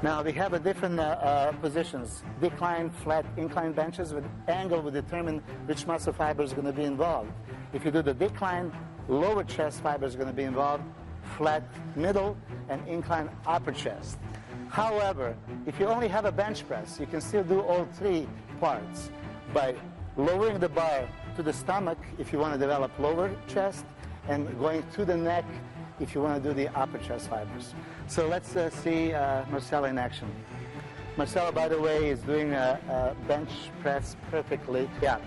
Now we have a different positions. Decline, flat, incline benches with angle will determine which muscle fiber is going to be involved. If you do the decline, lower chest fiber is going to be involved, flat middle, and incline upper chest. However, if you only have a bench press, you can still do all three parts by lowering the bar to the stomach if you want to develop lower chest, and going to the neck if you want to do the upper chest fibers. So let's see Marcelo in action. Marcelo, by the way, is doing a bench press perfectly. Yeah.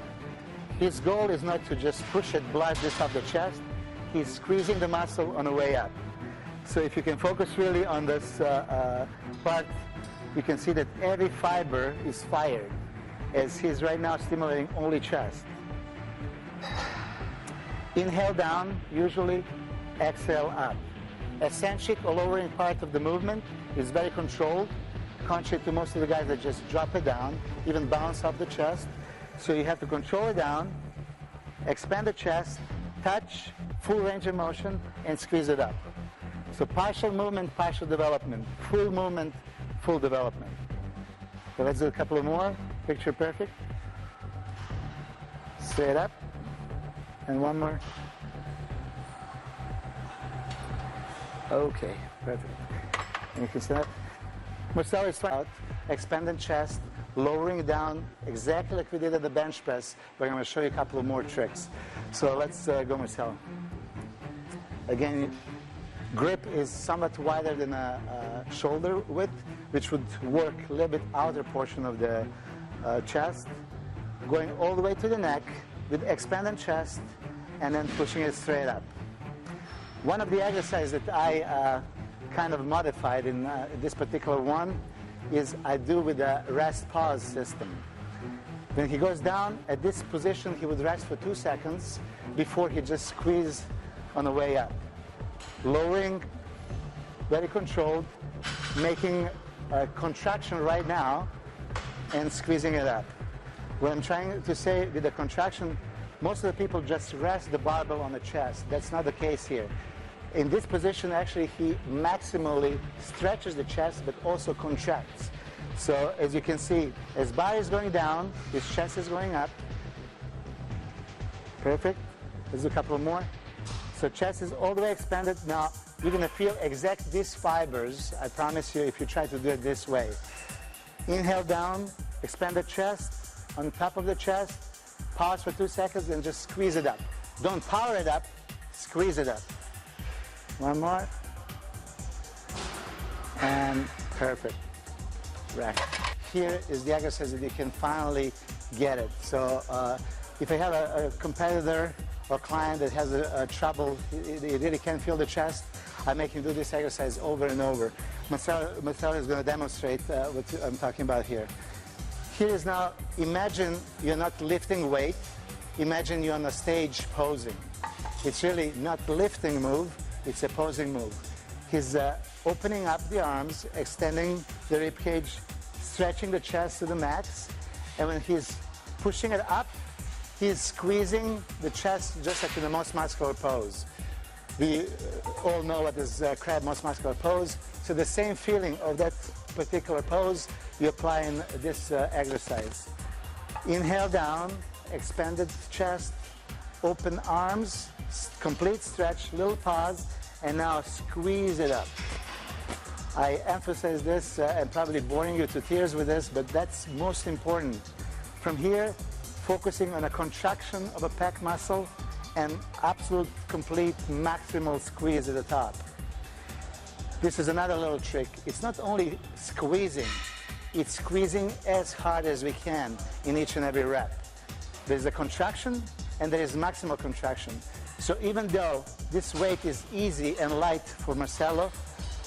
His goal is not to just push it, blast this off the chest. He's squeezing the muscle on the way up. So if you can focus really on this part, you can see that every fiber is fired, as he's right now stimulating only chest. Inhale down, usually. Exhale up. Eccentric or lowering part of the movement is very controlled, contrary to most of the guys that just drop it down, even bounce off the chest. So you have to control it down, expand the chest, touch, full range of motion, and squeeze it up. So partial movement, partial development. Full movement, full development. So let's do a couple of more. Picture perfect. Straight up. And one more. Okay, perfect. And you can stand up. Marcelo is out, expanded chest, lowering down, exactly like we did at the bench press, but I'm going to show you a couple of more tricks. So let's go, Marcelo. Again, grip is somewhat wider than a shoulder width, which would work a little bit outer portion of the chest, going all the way to the neck with expanded chest, and then pushing it straight up. One of the exercises that I kind of modified in this particular one is I do with a rest-pause system. When he goes down at this position, he would rest for 2 seconds before he just squeezes on the way up. Lowering, very controlled, making a contraction right now and squeezing it up. What I'm trying to say with the contraction, most of the people just rest the barbell on the chest. That's not the case here. In this position, actually, he maximally stretches the chest, but also contracts. So, as you can see, his bar is going down, his chest is going up. Perfect. Let's do a couple more. So, chest is all the way expanded. Now, you're going to feel exact these fibers, I promise you, if you try to do it this way. Inhale down, expand the chest, on top of the chest, pause for 2 seconds, and just squeeze it up. Don't power it up, squeeze it up. One more. And perfect. Right. Here is the exercise that you can finally get it. So if I have a competitor or client that has a trouble, he really can't feel the chest, I make him do this exercise over and over. Marcelo is going to demonstrate what I'm talking about here. Here is now, imagine you're not lifting weight. Imagine you're on a stage posing. It's really not lifting move. It's a posing move. He's opening up the arms, extending the rib cage, stretching the chest to the max, and when he's pushing it up, he's squeezing the chest just like in the most muscular pose. We all know what is crab most muscular pose, so the same feeling of that particular pose you apply in this exercise. Inhale down, expanded chest, open arms, complete stretch, little pause, and now squeeze it up. I emphasize this, and probably boring you to tears with this, but that's most important. From here, focusing on a contraction of a pec muscle and absolute, complete, maximal squeeze at the top. This is another little trick. It's not only squeezing, it's squeezing as hard as we can in each and every rep. There's a contraction and there is maximal contraction. So even though this weight is easy and light for Marcelo,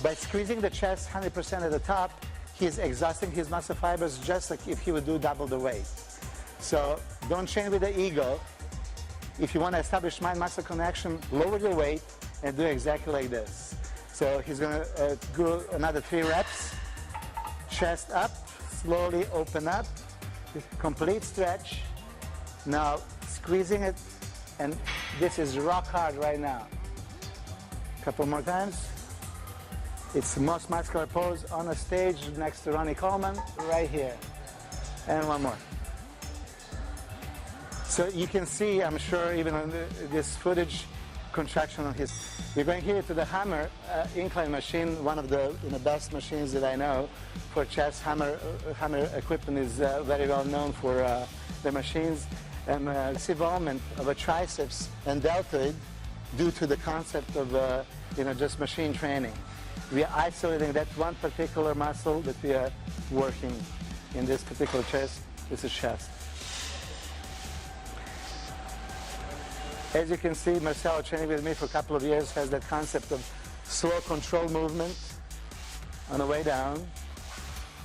by squeezing the chest 100% at the top, he's exhausting his muscle fibers just like if he would do double the weight. So don't train with the ego. If you want to establish mind-muscle connection, lower your weight and do exactly like this. So he's going to do another 3 reps. Chest up, slowly open up, complete stretch. Now squeezing it, and this is rock hard right now. Couple more times. It's the most muscular pose on the stage next to Ronnie Coleman, right here. And one more. So you can see, I'm sure, even on this footage, contraction on his. We're going here to the hammer incline machine, one of the best machines that I know for chest. Hammer equipment is very well known for the machines. And this involvement of a triceps and deltoid due to the concept of just machine training. We are isolating that one particular muscle that we are working in this particular chest. This is chest. As you can see, Marcelo, training with me for a couple of years, has that concept of slow control movement on the way down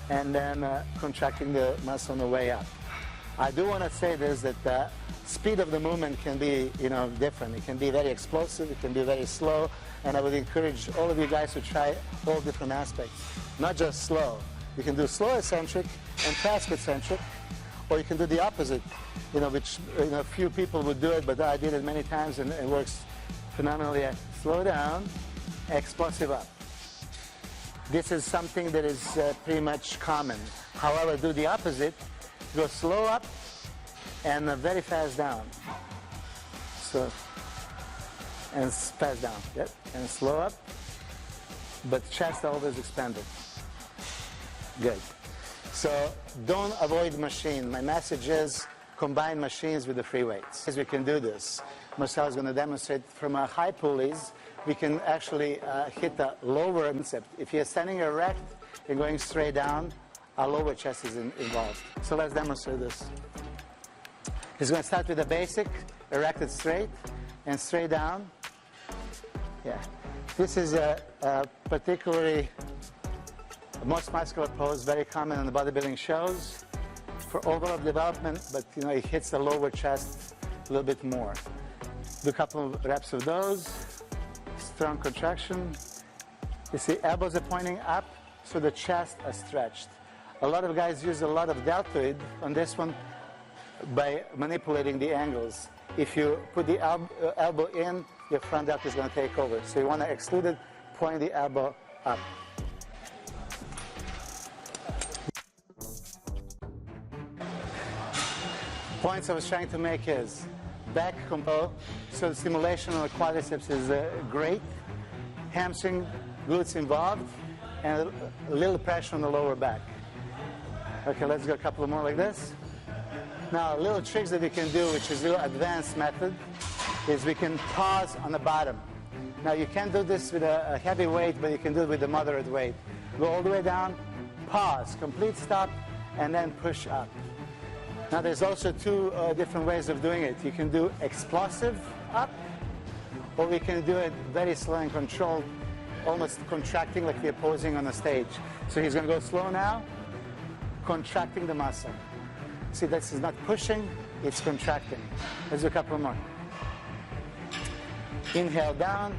and then contracting the muscle on the way up. I do want to say this, that the speed of the movement can be different. It can be very explosive, it can be very slow, and I would encourage all of you guys to try all different aspects, not just slow. You can do slow eccentric and fast eccentric, or you can do the opposite, which few people would do it, but I did it many times and it works phenomenally. Slow down, explosive up. This is something that is pretty much common. However, do the opposite, go slow up and very fast down. So, and fast down, yep, and slow up, but chest always expanded. Good. So don't avoid machine. My message is combine machines with the free weights. As we can do this, Marcel is going to demonstrate from our high pulleys, we can actually hit a lower concept. If you're standing erect and going straight down, our lower chest is involved. So let's demonstrate this. He's going to start with the basic, erected straight and straight down. Yeah. This is a particularly most muscular pose, very common in the bodybuilding shows for overall development, but it hits the lower chest a little bit more. Do a couple of reps of those. Strong contraction. You see, elbows are pointing up, so the chest is stretched. A lot of guys use a lot of deltoid on this one by manipulating the angles. If you put the elbow in, your front deltoid is going to take over. So you want to exclude it, point the elbow up. Points I was trying to make is back combo, so the stimulation on the quadriceps is great. Hamstring, glutes involved, and a little pressure on the lower back. Okay, let's go a couple more like this. Now, little tricks that we can do, which is a little advanced method, is we can pause on the bottom. Now, you can't do this with a heavy weight, but you can do it with a moderate weight. Go all the way down, pause, complete stop, and then push up. Now, there's also two different ways of doing it. You can do explosive up, or we can do it very slow and controlled, almost contracting like we're posing on the stage. So he's going to go slow now, contracting the muscle. See, this is not pushing, it's contracting. Let's do a couple more. Inhale down,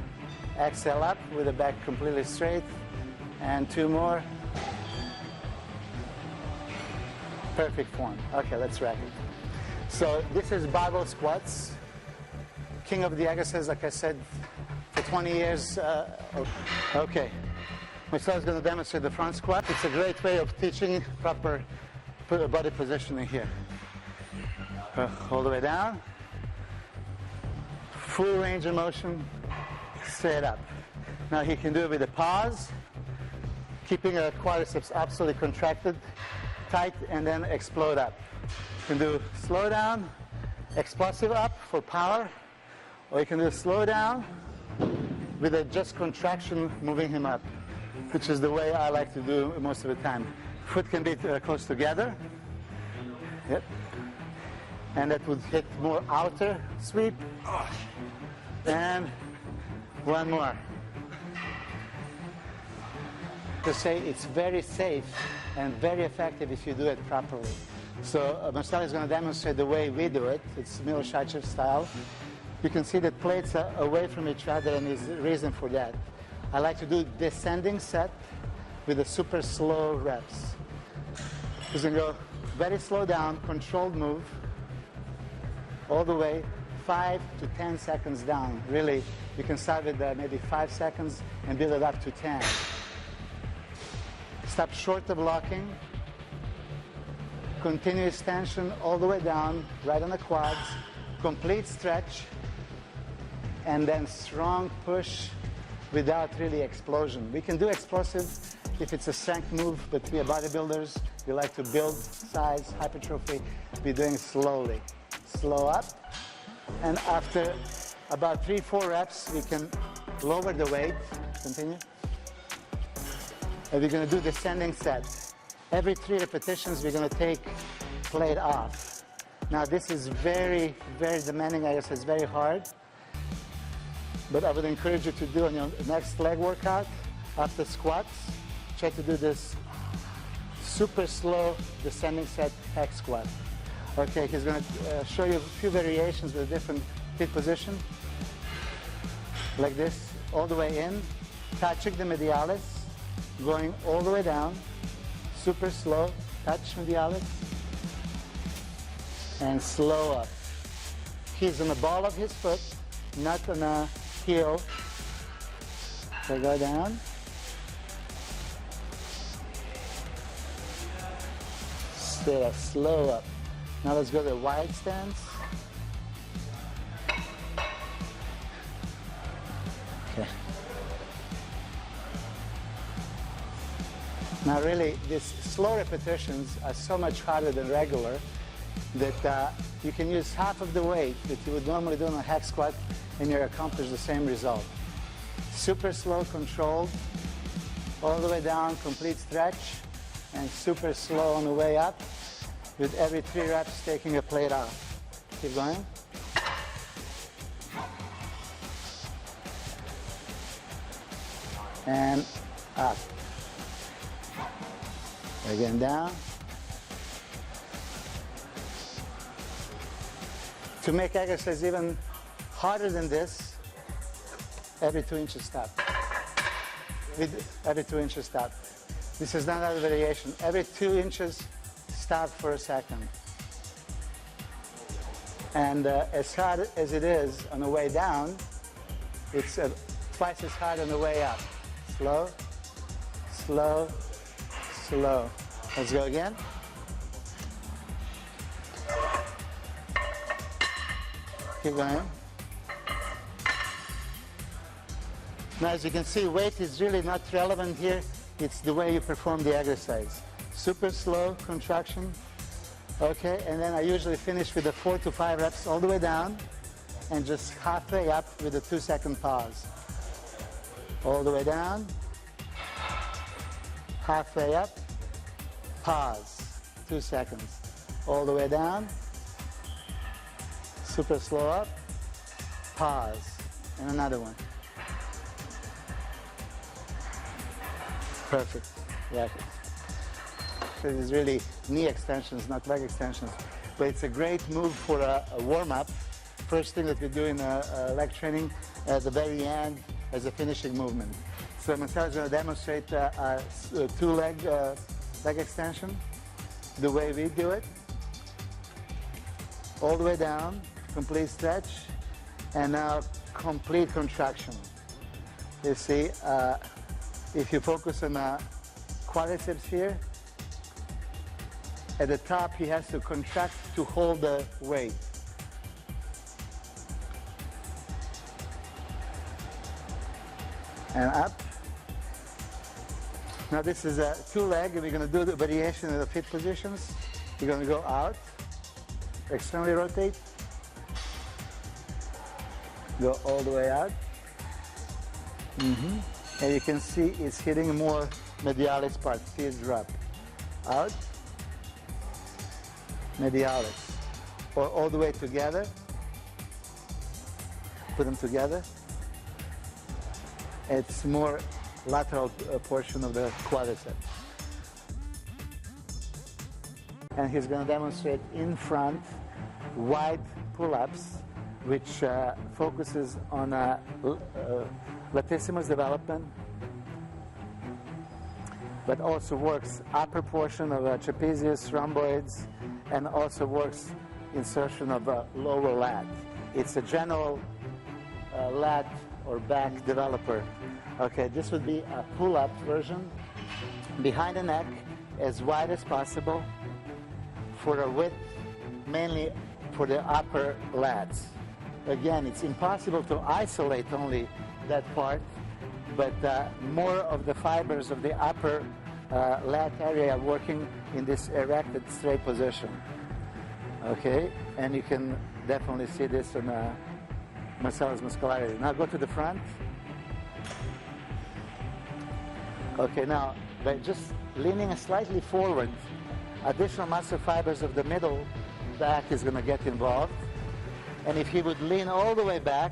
exhale up with the back completely straight, and two more. Perfect form. Okay, let's wrap it. So this is barbell squats. King of the exercise, like I said, for 20 years. Okay. Marcel is going to demonstrate the front squat. It's a great way of teaching proper body positioning here. All the way down. Full range of motion. Straight up. Now he can do it with a pause, keeping the quadriceps absolutely contracted, tight, and then explode up. You can do slow down, explosive up for power, or you can do slow down with a just contraction moving him up, which is the way I like to do most of the time. Foot can be close together. Yep. And that would hit more outer sweep. And one more. To say it's very safe and very effective if you do it properly. So Marcel is going to demonstrate the way we do it. It's Miloš style. You can see that plates are away from each other, and there's a reason for that. I like to do descending set with a super slow reps. He's going to go very slow down, controlled move, all the way, 5 to 10 seconds down. Really, you can start with maybe 5 seconds and build it up to 10. Stop short of locking. Continuous tension all the way down, right on the quads. Complete stretch. And then strong push without really explosion. We can do explosive if it's a strength move, but we are bodybuilders. We like to build size, hypertrophy. We're doing slowly. Slow up. And after about 3-4 reps, we can lower the weight. Continue. And we're going to do descending set. Every 3 repetitions, we're going to take plate off. Now, this is very, very demanding exercise, very hard. But I would encourage you to do on your next leg workout, after squats, try to do this super slow descending set hack squat. Okay, he's going to show you a few variations with different feet position. Like this, all the way in, touching the medialis, going all the way down, super slow, touch medialis, and slow up. He's on the ball of his foot, not on a heel. So go down. Slow up. Now let's go to the wide stance. Okay. Now really, these slow repetitions are so much harder than regular that you can use half of the weight that you would normally do on a hack squat and you accomplish the same result. Super slow, controlled, all the way down, complete stretch, and super slow on the way up, with every 3 reps taking a plate off. Keep going. And up. Again down. To make exercise even harder than this, every 2 inches stop. Every 2 inches stop. This is not another variation. Every 2 inches stop for a second. And as hard as it is on the way down, it's twice as hard on the way up. Slow, slow, slow. Let's go again. Keep going. Now, as you can see, weight is really not relevant here. It's the way you perform the exercise. Super slow contraction. Okay, and then I usually finish with the 4 to 5 reps all the way down and just halfway up with a 2-second pause. All the way down, halfway up, pause, 2 seconds. All the way down, super slow up, pause, and another one. Perfect. Yeah. This is really knee extensions, not leg extensions. But it's a great move for a warm-up. First thing that we do in leg training at the very end as a finishing movement. So Marcel is going to demonstrate a 2-leg leg extension, the way we do it. All the way down, complete stretch, and now complete contraction. You see, if you focus on quadriceps here, at the top he has to contract to hold the weight. And up. Now this is a 2-leg, and we're going to do the variation of the fit positions. We're going to go out, externally rotate, go all the way out. And you can see it's hitting more medialis part. See it drop. Out, medialis. Or all the way together. Put them together. It's more lateral portion of the quadricep. And he's going to demonstrate in front wide pull-ups, which focuses on latissimus development, but also works upper portion of trapezius, rhomboids, and also works insertion of lower lat. It's a general lat or back developer. Okay, this would be a pull-up version. behind the neck as wide as possible for a width, mainly for the upper lats. Again, it's impossible to isolate only that part, but more of the fibers of the upper lat area are working in this erected straight position. Okay, and you can definitely see this on Marcelo's muscularis. Now go to the front. Okay, now by just leaning slightly forward, additional muscle fibers of the middle back is going to get involved. And if he would lean all the way back,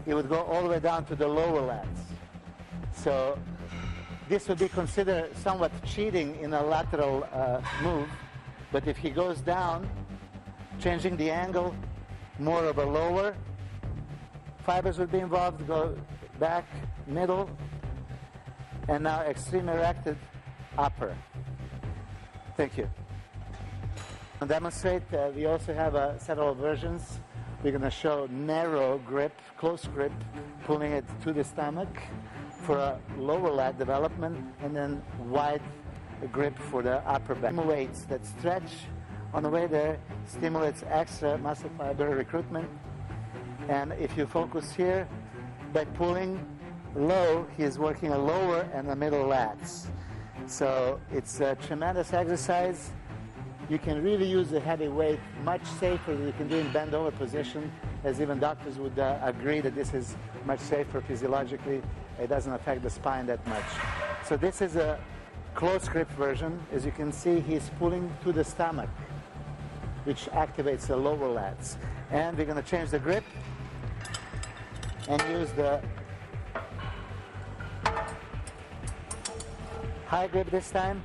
he would go all the way down to the lower lats. So this would be considered somewhat cheating in a lateral move, but if he goes down, changing the angle, more of a lower, fibers would be involved, go back, middle, and now extreme erected, upper. Thank you. To demonstrate, we also have several versions. We're going to show narrow grip, close grip, pulling it to the stomach for a lower lat development, and then wide grip for the upper back. Weights that stretch on the way there stimulates extra muscle fiber recruitment. And if you focus here, by pulling low, he is working a lower and a middle lats. So it's a tremendous exercise. You can really use the heavy weight much safer than you can do in bend over position, as even doctors would agree that this is much safer physiologically. It doesn't affect the spine that much. So this is a close grip version. As you can see, he's pulling to the stomach, which activates the lower lats. And we're going to change the grip and use the high grip this time.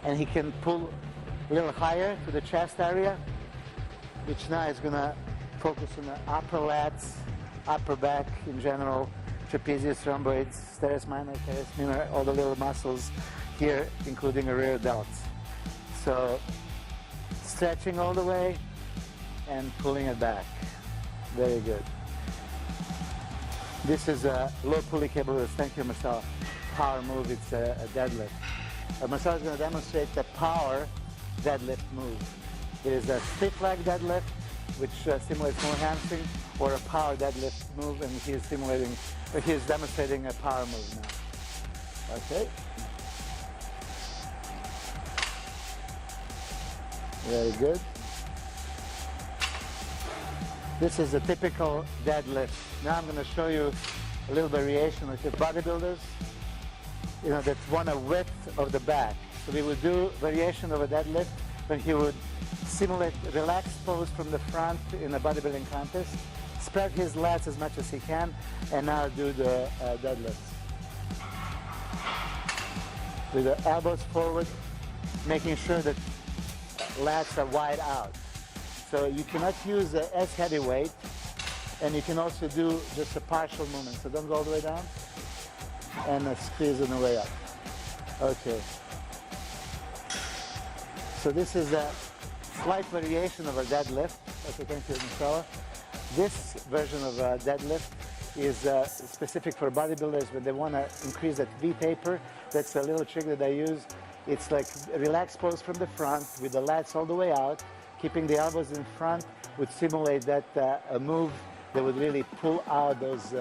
And he can pull a little higher to the chest area, which now is going to focus on the upper lats, upper back in general, trapezius, rhomboids, teres minor, teres minor, all the little muscles here, including the rear delts. So stretching all the way and pulling it back. Very good. This is a low pulley cable. Thank you, Marcelo. Power move. It's a deadlift. Marcelo is going to demonstrate the power deadlift move. It is a stiff leg deadlift, which simulates more hamstring, or a power deadlift move, and he is demonstrating a power move now. Okay. Very good. This is a typical deadlift. Now I'm going to show you a little variation with the bodybuilders, that want a width of the back. So we would do variation of a deadlift when he would simulate relaxed pose from the front in a bodybuilding contest, spread his lats as much as he can, and now do the deadlifts. With the elbows forward, making sure that lats are wide out. So you cannot use as heavy weight, and you can also do just a partial movement. So don't go all the way down, and squeeze on the way up. Okay. So this is a slight variation of a deadlift. Okay, thank you, Marcelo. This version of a deadlift is specific for bodybuilders when they want to increase that V-taper. That's a little trick that I use. It's like a relaxed pose from the front with the lats all the way out. Keeping the elbows in front would simulate that a move that would really pull out those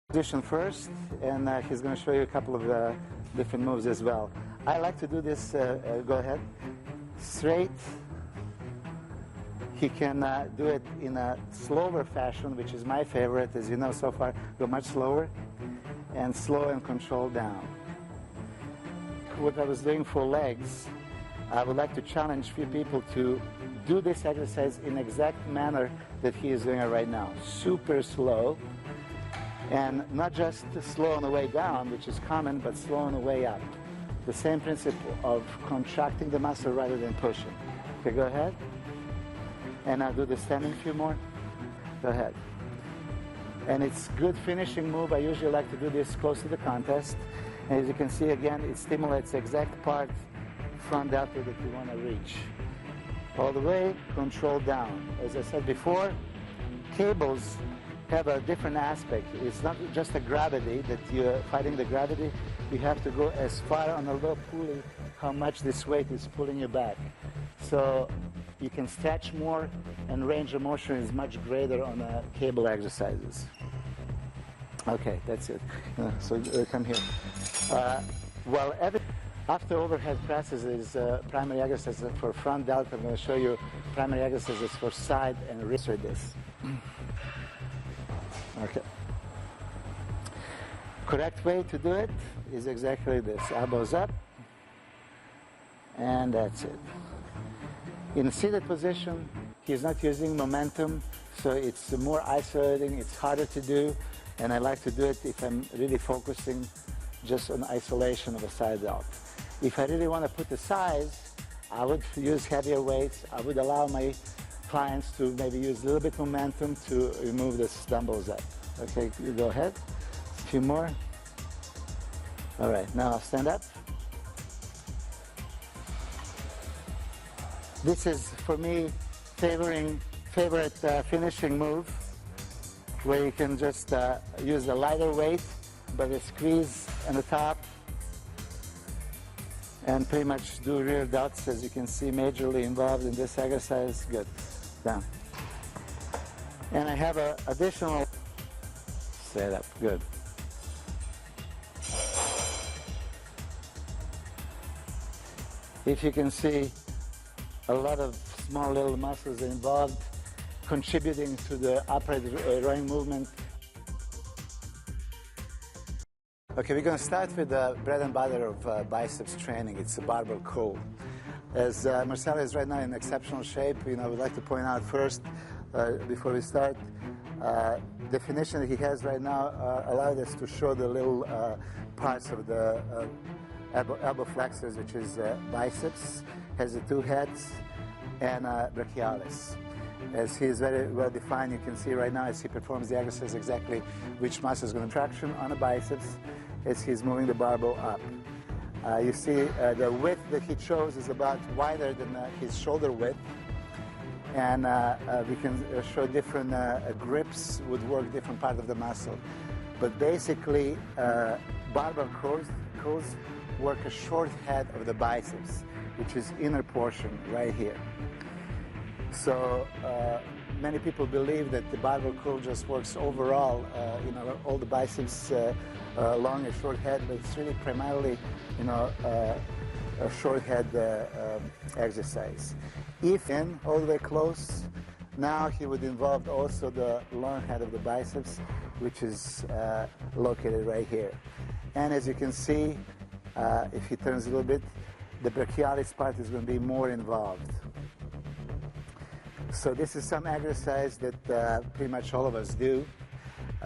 position first, and he's going to show you a couple of different moves as well. I like to do this, go ahead, straight. He can do it in a slower fashion, which is my favorite. As you know, so far, go much slower, and slow and control down. What I was doing for legs, I would like to challenge a few people to do this exercise in exact manner that he is doing it right now. Super slow, and not just slow on the way down, which is common, but slow on the way up. The same principle of contracting the muscle rather than pushing. Okay, go ahead. And I'll do the standing few more. Go ahead. And it's good finishing move. I usually like to do this close to the contest. And as you can see, again, it stimulates the exact part front delta that you want to reach. All the way, control down. As I said before, cables have a different aspect. It's not just a gravity that you're fighting the gravity. You have to go as far on a low pulley how much this weight is pulling you back. So you can stretch more and range of motion is much greater on cable exercises. Okay, that's it. So come here. Well, after overhead presses is primary exercises for front delta. I'm going to show you primary exercises for side and wrist with this. Okay. Correct way to do it is exactly this. Elbows up. And that's it. In a seated position, he's not using momentum, so it's more isolating, it's harder to do, and I like to do it if I'm really focusing just on isolation of a side delt. If I really want to put the size, I would use heavier weights. I would allow my clients to maybe use a little bit momentum to remove the dumbbells up. Okay, you go ahead. A few more. All right, now I'll stand up. This is, for me, favorite finishing move, where you can just use a lighter weight, but a squeeze on the top, and pretty much do rear delts, as you can see, majorly involved in this exercise. Good. Down. And I have an additional setup. Good. If you can see, a lot of small little muscles involved, contributing to the upright rowing movement. Okay, we're going to start with the bread and butter of biceps training. It's a barbell curl. As Marcelo is right now in exceptional shape, we'd like to point out first, before we start, definition that he has right now allowed us to show the little parts of the elbow flexors, which is biceps, has the two heads, and brachialis. As he is very well defined, you can see right now as he performs the exercise exactly which muscle is going to traction on the biceps as he's moving the barbell up. You see the width that he chose is about wider than his shoulder width, and we can show different grips would work different part of the muscle. But basically, barbell curls work a short head of the biceps, which is inner portion right here. So many people believe that the barbell curl just works overall, all the biceps along a short head, but it's really primarily, a short head exercise. If in all the way close, now he would involve also the long head of the biceps, which is located right here. And as you can see, if he turns a little bit, the brachialis part is going to be more involved. So this is some exercise that pretty much all of us do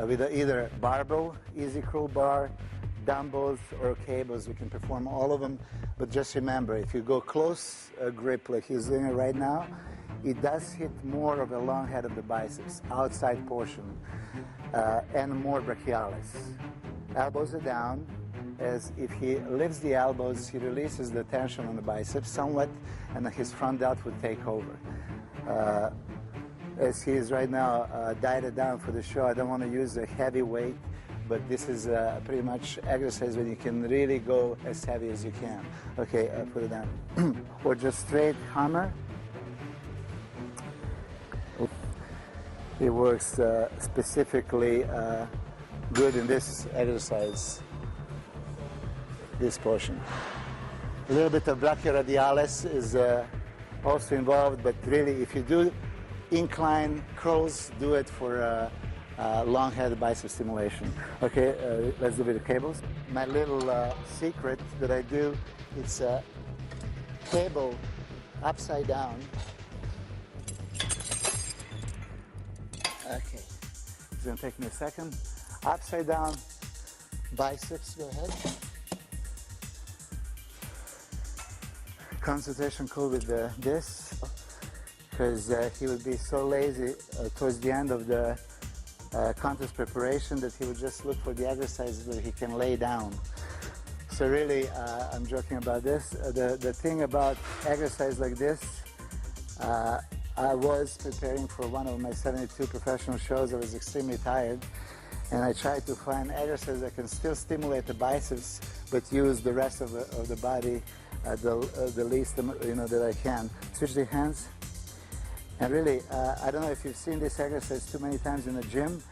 with either barbell, easy curl bar, dumbbells, or cables. We can perform all of them, but just remember, if you go close grip like he's doing it right now, it does hit more of the long head of the biceps, outside portion, and more brachialis. Elbows are down. As if he lifts the elbows, he releases the tension on the biceps somewhat, and his front delt would take over. As he is right now dieted down for the show, I don't want to use a heavy weight, but this is pretty much exercise when you can really go as heavy as you can. Okay, put it down. Or just straight hammer. It works specifically good in this exercise. This portion. A little bit of brachioradialis is also involved, but really if you do incline curls, do it for long head bicep stimulation. Okay, let's do it with cables. My little secret that I do, it's a cable upside down. Okay, it's gonna take me a second. Upside down biceps, go ahead. Concentration curl with this, because he would be so lazy towards the end of the contest preparation that he would just look for the exercises that he can lay down. So really, I'm joking about this. The thing about exercise like this, I was preparing for one of my 72 professional shows. I was extremely tired, and I tried to find exercises that can still stimulate the biceps, but use the rest of the body the least that I can. Switch the hands, and really, I don't know if you've seen this exercise too many times in the gym.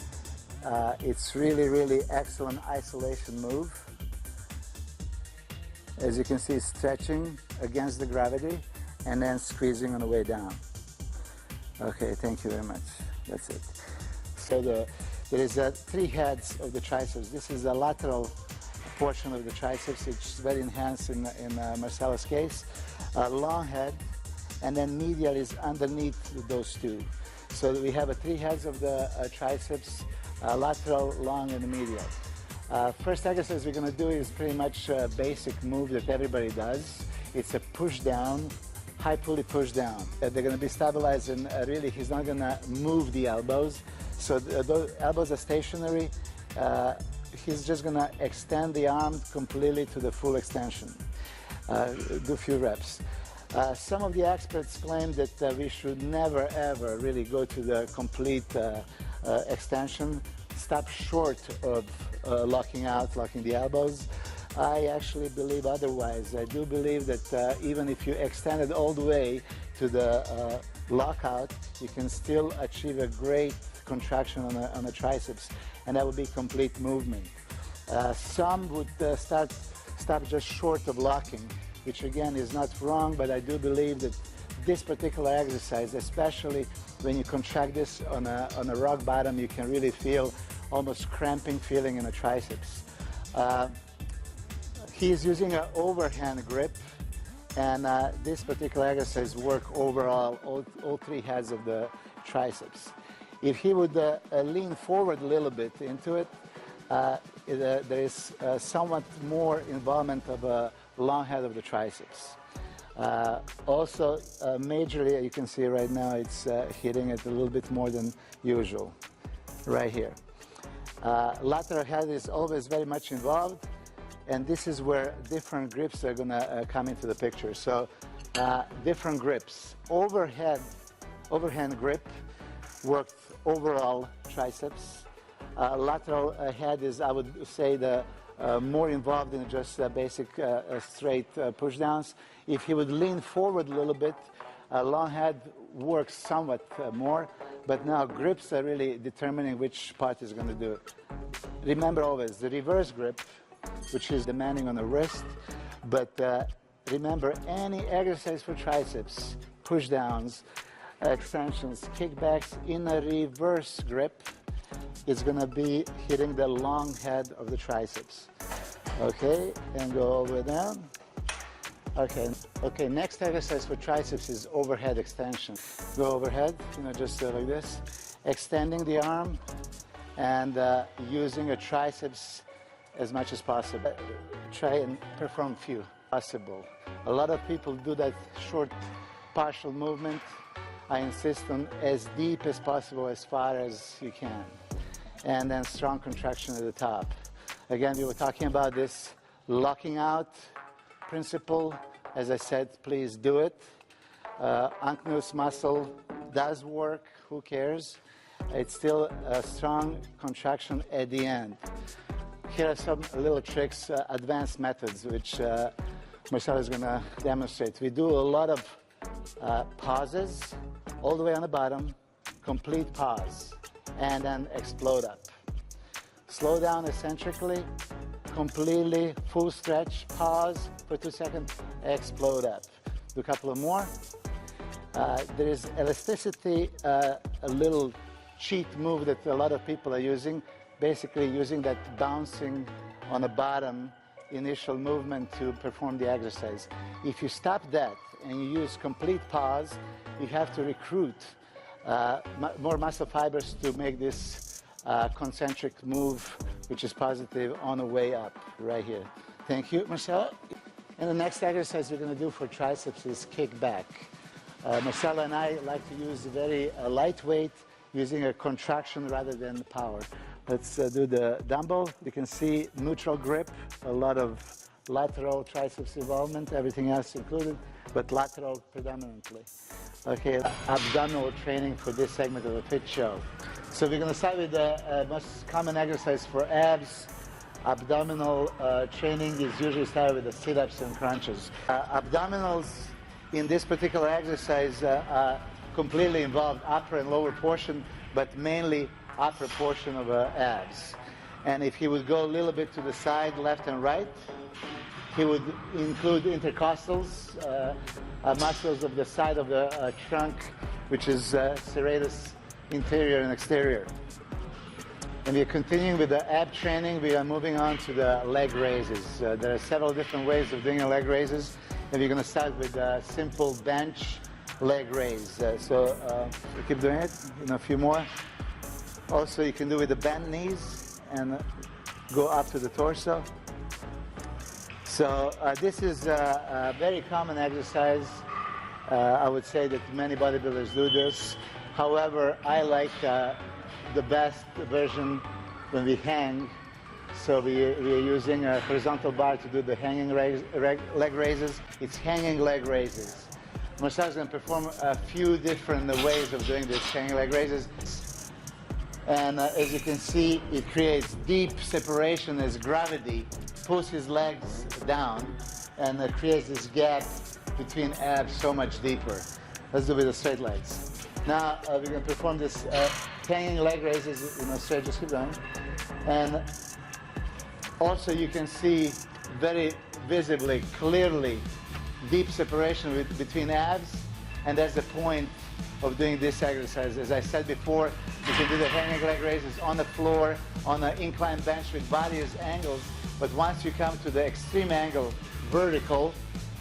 It's really, really excellent isolation move. As you can see, stretching against the gravity and then squeezing on the way down. Okay, thank you very much. That's it. So there is 3 heads of the triceps. This is the lateral portion of the triceps. It's very enhanced in Marcelo's case. Long head, and then medial is underneath those 2. So we have 3 heads of the triceps, lateral, long, and medial. First exercise we're going to do is pretty much a basic move that everybody does. It's a push down, high pulley push down. They're going to be stabilized, and really he's not going to move the elbows. So those elbows are stationary. He's just going to extend the arm completely to the full extension. Do a few reps. Some of the experts claim that we should never ever really go to the complete extension. Stop short of locking the elbows. I actually believe otherwise. I do believe that even if you extend it all the way to the lockout, you can still achieve a great contraction on the triceps, and that would be complete movement. Some would stop just short of locking, which again is not wrong, but I do believe that this particular exercise, especially when you contract this on a rock bottom, you can really feel almost cramping feeling in the triceps. He's using an overhand grip, and this particular exercise work overall, all 3 heads of the triceps. If he would lean forward a little bit into it, there is somewhat more involvement of a long head of the triceps. Also, majorly, you can see right now it's hitting it a little bit more than usual, right here. Lateral head is always very much involved, and this is where different grips are going to come into the picture. So different grips. Overhand grip worked overall triceps. Lateral head is, I would say, the more involved in just basic straight push downs. If he would lean forward a little bit, long head works somewhat more, but now grips are really determining which part is going to do it. Remember always the reverse grip, which is demanding on the wrist, but remember any exercise for triceps, push downs, extensions, kickbacks in a reverse grip is going to be hitting the long head of the triceps. Okay, and go all the way down. Okay, next exercise for triceps is overhead extension. Go overhead, just like this, extending the arm and using a triceps as much as possible. Try and perform few possible. A lot of people do that short partial movement. I insist on as deep as possible, as far as you can. And then strong contraction at the top. Again, we were talking about this locking out principle. As I said, please do it. Anknus muscle does work, who cares? It's still a strong contraction at the end. Here are some little tricks, advanced methods, which Marcelo is going to demonstrate. We do a lot of pauses, all the way on the bottom, complete pause, and then explode up. Slow down eccentrically, completely, full stretch, pause for 2 seconds, explode up. Do a couple of more. There is elasticity, a little cheat move that a lot of people are using, basically using that bouncing on the bottom initial movement to perform the exercise. If you stop that and you use complete pause, you have to recruit more muscle fibers to make this concentric move, which is positive, on the way up, right here. Thank you, Marcelo. And the next exercise we're going to do for triceps is kick back. Marcelo and I like to use very lightweight, using a contraction rather than power. Let's do the dumbbell. You can see neutral grip, a lot of lateral triceps involvement, everything else included, but lateral predominantly. Okay, abdominal training for this segment of the fit show. So we're going to start with the most common exercise for abs. Abdominal training is usually started with the sit-ups and crunches. Abdominals in this particular exercise completely involve upper and lower portion, but mainly upper portion of abs. And if he would go a little bit to the side, left and right, he would include intercostals, muscles of the side of the trunk, which is serratus interior and exterior. And we're continuing with the ab training. We are moving on to the leg raises. There are several different ways of doing leg raises, and we're going to start with a simple bench leg raise. So we keep doing it, a few more. Also, you can do with the bent knees and go up to the torso. So this is a very common exercise. I would say that many bodybuilders do this. However, I like the best version when we hang. So we are using a horizontal bar to do the hanging leg raises. It's hanging leg raises. Marcel is going to perform a few different ways of doing this hanging leg raises. And as you can see, it creates deep separation as gravity pulls his legs down and creates this gap between abs so much deeper. Let's do it with the straight legs. Now we're going to perform this hanging leg raises, straight, just keep going. And also you can see very visibly, clearly, deep separation between abs, and that's the point of doing this exercise. As I said before, you can do the hanging leg raises on the floor, on an inclined bench with various angles, but once you come to the extreme angle, vertical,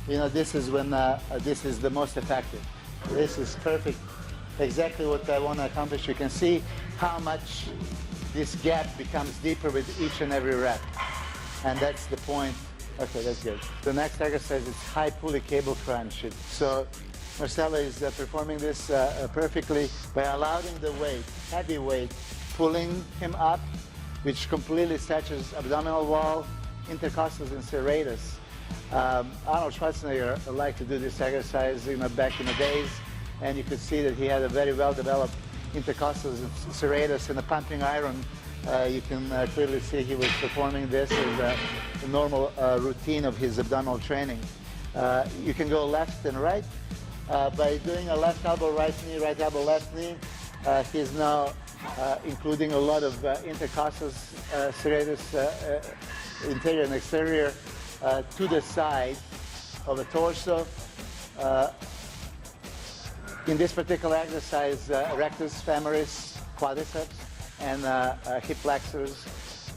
this is when this is the most effective. This is perfect, exactly what I want to accomplish. You can see how much this gap becomes deeper with each and every rep, and that's the point. Okay, that's good. The next exercise is high pulley cable crunch. So Marcelo is performing this perfectly by allowing the weight, heavy weight, pulling him up, which completely stretches abdominal wall, intercostals and serratus. Arnold Schwarzenegger liked to do this exercise back in the days, and you could see that he had a very well-developed intercostals and serratus and a pumping iron. You can clearly see he was performing this as a normal routine of his abdominal training. You can go left and right. By doing a left elbow, right knee, right elbow, left knee, he's now including a lot of intercostals, serratus, interior and exterior, to the side of the torso. In this particular exercise, rectus femoris, quadriceps, and hip flexors,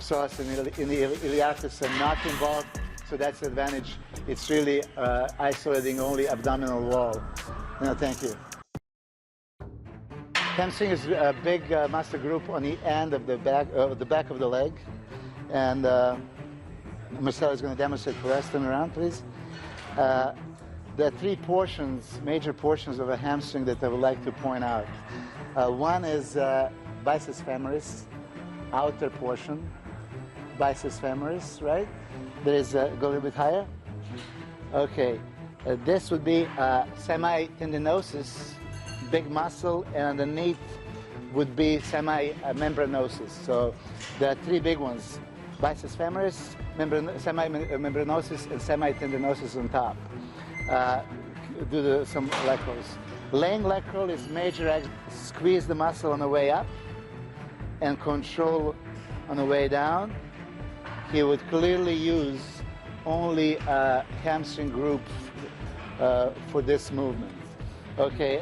psoas and iliacus are not involved, so that's the advantage. It's really isolating only abdominal wall. Thank you. Hamstring is a big muscle group on the end of the back of the leg, and Marcelo is going to demonstrate for us. Turn around, please. There are three portions, major portions of a hamstring that I would like to point out. One is biceps femoris, outer portion, biceps femoris, right? There is, go a little bit higher. Okay, this would be semi-tendinosus, big muscle, and underneath would be semi-membranosus. So there are three big ones: biceps femoris, semi-membranosus, and semi-tendinosus on top. Do some leg curls. Laying leg curl is major. Squeeze the muscle on the way up and control on the way down. He would clearly use only a hamstring group for this movement. Okay,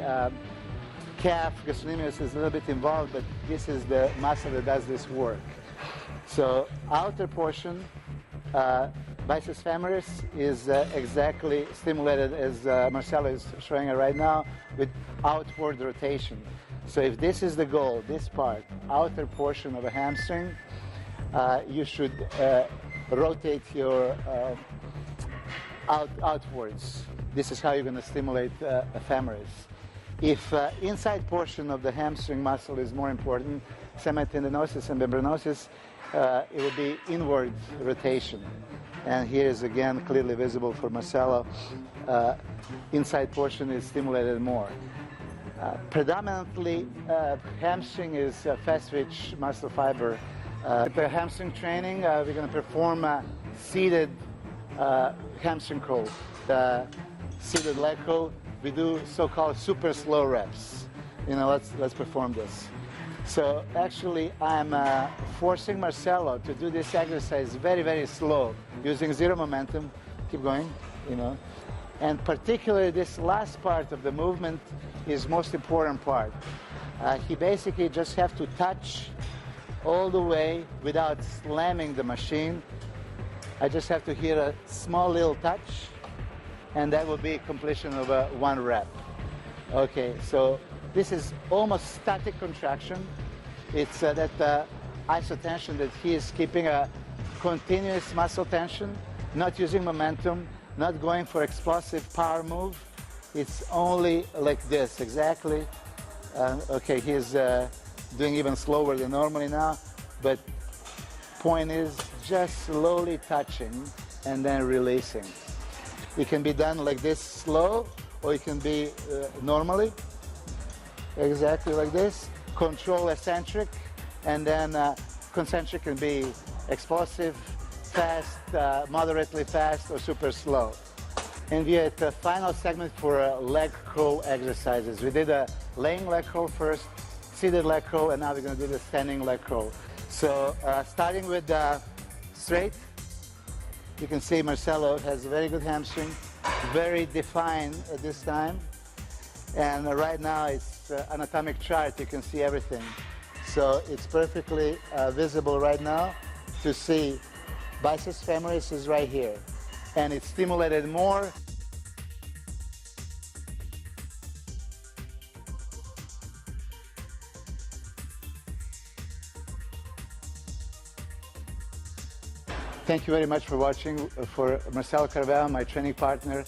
calf gastrocnemius is a little bit involved, but this is the muscle that does this work. So outer portion, biceps femoris is exactly stimulated as Marcelo is showing it right now with outward rotation. So if this is the goal, this part, outer portion of a hamstring, you should rotate your outwards. This is how you're going to stimulate a femoris. If inside portion of the hamstring muscle is more important, semi-tendinosus and membranosus, it will be inward rotation. And here is again clearly visible for Marcelo. Inside portion is stimulated more. Predominantly, hamstring is fast-twitch muscle fiber. For hamstring training, we're going to perform a seated hamstring curl. The seated leg curl, we do so-called super slow reps. You know, let's perform this. So actually, I'm forcing Marcelo to do this exercise very, very slow, using zero momentum. Keep going, you know. And particularly this last part of the movement is most important part. He basically just have to touch all the way without slamming the machine. I just have to hear a small little touch, and that will be completion of one rep. Okay, so this is almost static contraction. It's that isotension that he is keeping a continuous muscle tension, not using momentum, not going for explosive power move. It's only like this, exactly. Okay, he's doing even slower than normally now, but point is just slowly touching and then releasing. It can be done like this, slow, or it can be normally, exactly like this. Control eccentric, and then concentric can be explosive, fast, moderately fast, or super slow. And we are at the final segment for leg curl exercises. We did a laying leg curl first, seated leg curl, and now we're going to do the standing leg curl. So starting with straight, you can see Marcelo has a very good hamstring, very defined at this time. And right now it's anatomic chart, you can see everything. So it's perfectly visible right now to see biceps femoris is right here. And it's stimulated more. Thank you very much for watching. For Marcelo Carvalho, my training partner.